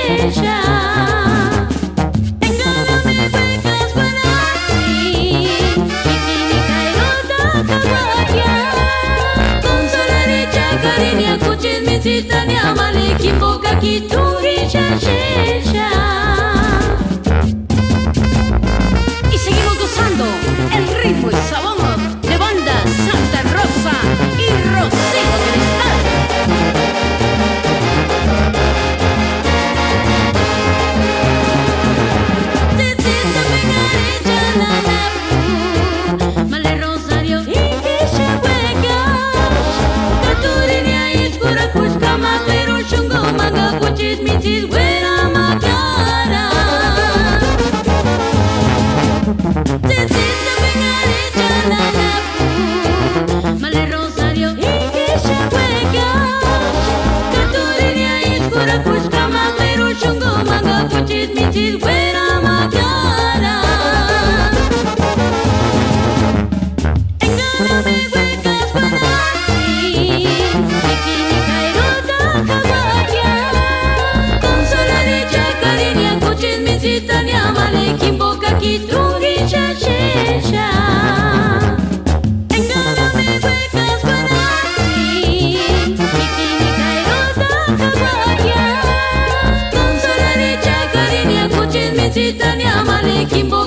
shesha. Enganame huecas guanasi, Kikini kairota kawakia. Consolare chakarinia kuchis misitania male kimboka kiturisha shesha. Y seguimos gozando el ritmo y sabor de banda Santa Rosa y Rocío Cristal. Male Rosario y Kishihueca, Caturinia y Escura Cuscama, pero Shungo Manga Cuchis Michis Güera Macara. Male Rosario y Kishihueca, Caturinia y Escura Cuscama, pero Shungo Manga Cuchis Michis Güera Macara. Enganame huecas guanasi, Kikini kairota kawakia. Consolare chakarinia kuchis misitania male kimboka kitrugisha shesha. Enganame huecas guanasi, Kikini kairota kawakia. Consolare chakarinia kuchis misitania male kimboka